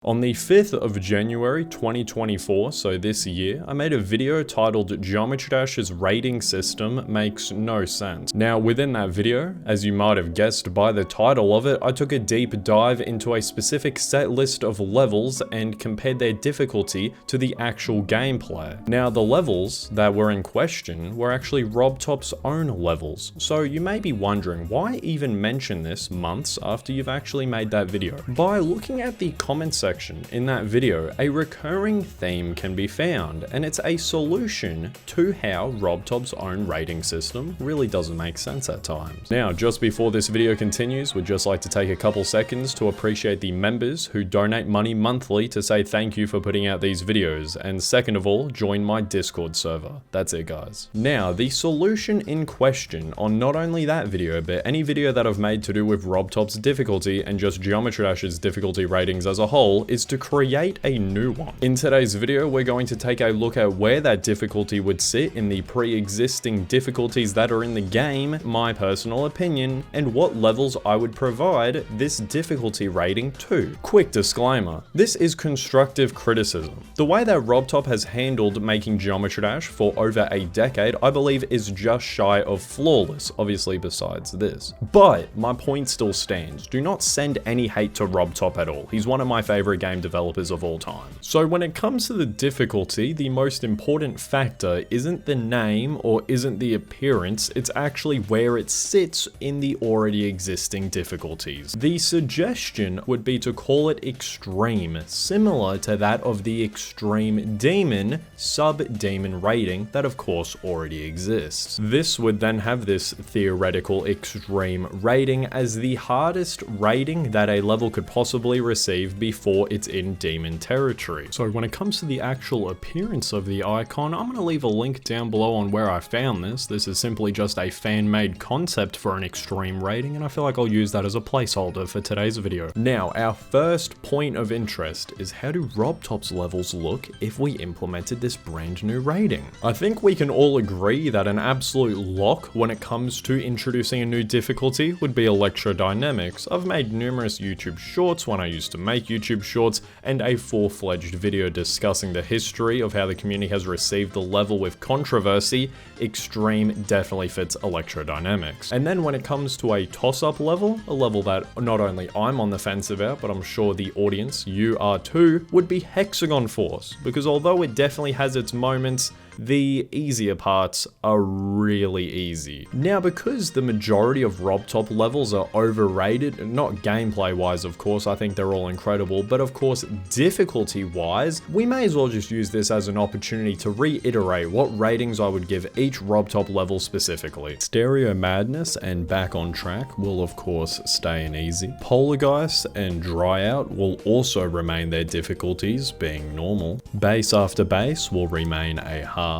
On the 5th of January 2024, so this year, I made a video titled Geometry Dash's rating system makes no sense. Now within that video, as you might have guessed by the title of it, I took a deep dive into a specific set list of levels and compared their difficulty to the actual gameplay. Now the levels that were in question were actually RobTop's own levels, so you may be wondering why even mention this months after you've actually made that video. By looking at the comment section in that video, a recurring theme can be found, and it's a solution to how RobTop's own rating system really doesn't make sense at times. Now, just before this video continues, we'd just like to take a couple seconds to appreciate the members who donate money monthly to say thank you for putting out these videos, and second of all, join my Discord server. That's it, guys. Now, the solution in question on not only that video, but any video that I've made to do with RobTop's difficulty and just Geometry Dash's difficulty ratings as a whole is to create a new one. In today's video, we're going to take a look at where that difficulty would sit in the pre-existing difficulties that are in the game, my personal opinion, and what levels I would provide this difficulty rating to. Quick disclaimer, this is constructive criticism. The way that RobTop has handled making Geometry Dash for over a decade, I believe is just shy of flawless, obviously besides this. But my point still stands. Do not send any hate to RobTop at all. He's one of my favorite game developers of all time. So when it comes to the difficulty, the most important factor isn't the name or isn't the appearance, it's actually where it sits in the already existing difficulties. The suggestion would be to call it extreme, similar to that of the extreme demon sub-demon rating that of course already exists. This would then have this theoretical extreme rating as the hardest rating that a level could possibly receive before it's in demon territory. So when it comes to the actual appearance of the icon, I'm going to leave a link down below on where I found this. This is simply just a fan-made concept for an extreme rating, and I feel like I'll use that as a placeholder for today's video. Now, our first point of interest is how do RobTop's levels look if we implemented this brand new rating? I think we can all agree that an absolute lock when it comes to introducing a new difficulty would be electrodynamics. I've made numerous YouTube shorts when I used to make YouTube shorts and a full-fledged video discussing the history of how the community has received the level with controversy. Extreme definitely fits electrodynamics. And then when it comes to a toss-up level, a level that not only I'm on the fence about, but I'm sure the audience, you are too, would be Hexagon Force, because although it definitely has its moments, the easier parts are really easy. Now, because the majority of RobTop levels are overrated, not gameplay wise of course, I think they're all incredible, but of course difficulty wise, we may as well just use this as an opportunity to reiterate what ratings I would give each RobTop level specifically. Stereo Madness and Back on Track will of course stay in easy. Polargeist and Dryout will also remain their difficulties being normal. Base After Base will remain a hard.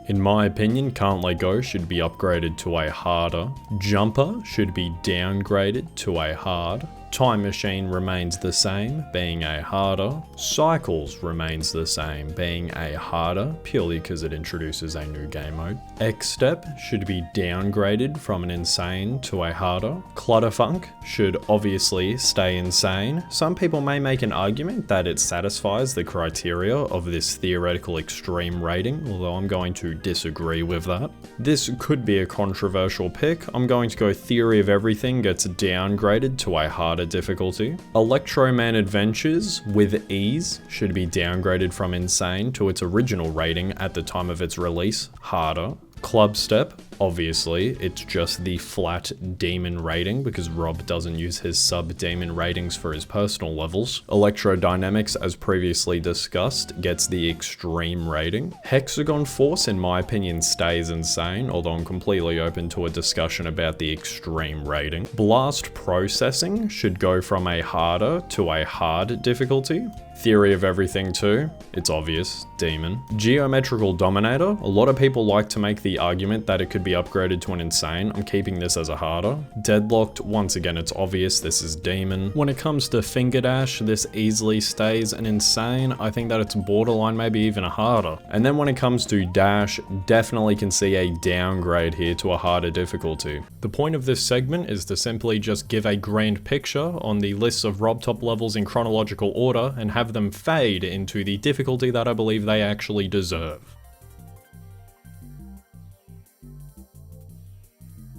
In my opinion, Can't Let Go should be upgraded to a harder. Jumper should be downgraded to a hard. Time Machine remains the same, being a harder. Cycles remains the same, being a harder, purely because it introduces a new game mode. X-Step should be downgraded from an insane to a harder. Clutterfunk should obviously stay insane. Some people may make an argument that it satisfies the criteria of this theoretical extreme rating, although I'm going to disagree with that. This could be a controversial pick. I'm going to go Theory of Everything gets downgraded to a harder difficulty. Electroman Adventures with ease should be downgraded from insane to its original rating at the time of its release, harder. Club Step, obviously, it's just the flat demon rating because Rob doesn't use his sub-demon ratings for his personal levels. Electrodynamics, as previously discussed, gets the extreme rating. Hexagon Force, in my opinion, stays insane, although I'm completely open to a discussion about the extreme rating. Blast Processing should go from a harder to a hard difficulty. Theory of Everything too, it's obvious, demon. Geometrical Dominator, a lot of people like to make the argument that it could be upgraded to an insane. I'm keeping this as a harder. Deadlocked, once again, it's obvious this is demon. When it comes to finger dash, this easily stays an insane. I think that it's borderline, maybe even a harder. And then when it comes to dash, definitely can see a downgrade here to a harder difficulty. The point of this segment is to simply just give a grand picture on the lists of RobTop levels in chronological order and have them fade into the difficulty that I believe they actually deserve.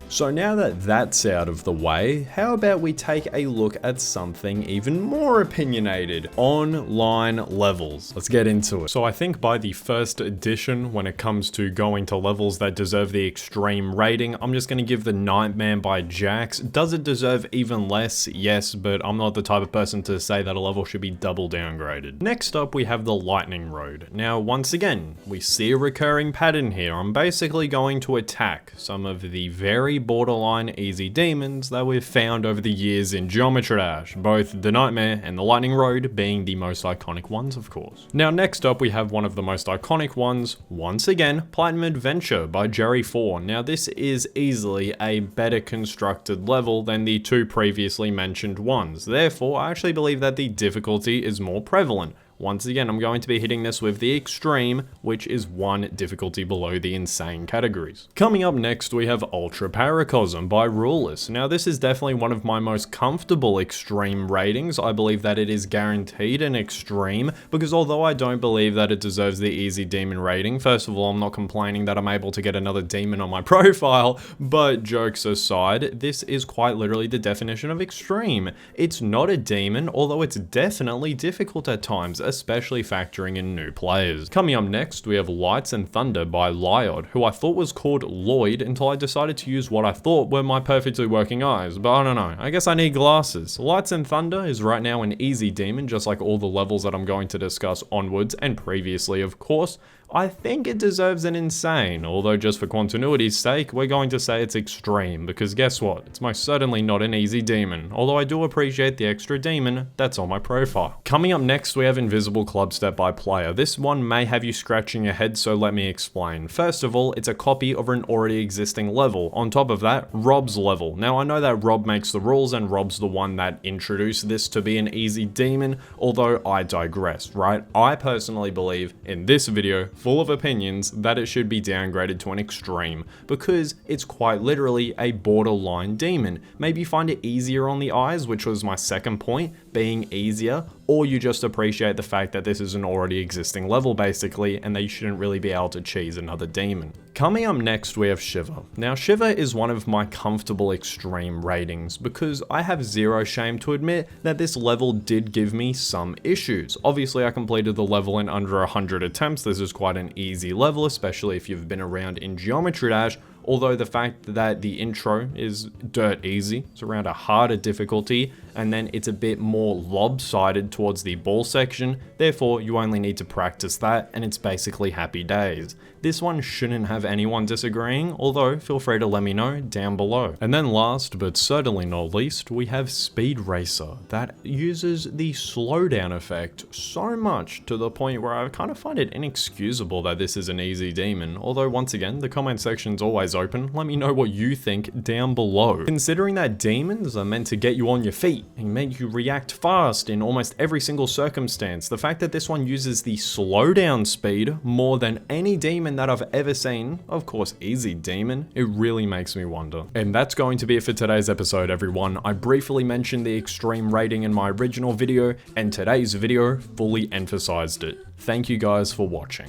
So now that that's out of the way, how about we take a look at something even more opinionated? Online levels. Let's get into it. So I think by the first edition, when it comes to going to levels that deserve the extreme rating, I'm just going to give the Nightman by Jax. Does it deserve even less? Yes, but I'm not the type of person to say that a level should be double downgraded. Next up, we have the Lightning Road. Now, once again, we see a recurring pattern here. I'm basically going to attack some of the very borderline easy demons that we've found over the years in Geometry Dash, both the Nightmare and the Lightning Road being the most iconic ones, of course. Now next up we have one of the most iconic ones, once again, Platinum Adventure by Jerry 4. Now this is easily a better constructed level than the two previously mentioned ones, therefore I actually believe that the difficulty is more prevalent. Once again, I'm going to be hitting this with the extreme, which is one difficulty below the insane categories. Coming up next, we have Ultra Paracosm by Ruleless. Now, this is definitely one of my most comfortable extreme ratings. I believe that it is guaranteed an extreme, because although I don't believe that it deserves the easy demon rating, first of all, I'm not complaining that I'm able to get another demon on my profile, but jokes aside, this is quite literally the definition of extreme. It's not a demon, although it's definitely difficult at times, especially factoring in new players. Coming up next, we have Lights and Thunder by Lyod, who I thought was called Lloyd until I decided to use what I thought were my perfectly working eyes, but I don't know, I guess I need glasses. Lights and Thunder is right now an easy demon, just like all the levels that I'm going to discuss onwards and previously, of course. I think it deserves an insane, although just for continuity's sake, we're going to say it's extreme, because guess what? It's most certainly not an easy demon, although I do appreciate the extra demon that's on my profile. Coming up next, we have Invisible Clubstep by Player. This one may have you scratching your head, so let me explain. First of all, it's a copy of an already existing level. On top of that, Rob's level. Now I know that Rob makes the rules and Rob's the one that introduced this to be an easy demon, although I digress, right? I personally believe in this video, full of opinions, that it should be downgraded to an extreme, because it's quite literally a borderline demon. Maybe find it easier on the eyes, which was my second point, being easier, or you just appreciate the fact that this is an already existing level basically, and that you shouldn't really be able to cheese another demon. Coming up next, we have Shiver. Now Shiver is one of my comfortable extreme ratings, because I have zero shame to admit that this level did give me some issues. Obviously I completed the level in under 100 attempts. This is quite an easy level, especially if you've been around in Geometry Dash. Although the fact that the intro is dirt easy, it's around a harder difficulty, and then it's a bit more lopsided towards the ball section, therefore you only need to practice that, and it's basically happy days. This one shouldn't have anyone disagreeing, although feel free to let me know down below. And then last, but certainly not least, we have Speed Racer, that uses the slowdown effect so much to the point where I kind of find it inexcusable that this is an easy demon, although once again, the comment section's always open. Let me know what you think down below. Considering that demons are meant to get you on your feet and make you react fast in almost every single circumstance, the fact that this one uses the slowdown speed more than any demon that I've ever seen, of course easy demon, it really makes me wonder. And that's going to be it for today's episode, everyone. I briefly mentioned the extreme rating in my original video, and today's video fully emphasized it. Thank you guys for watching.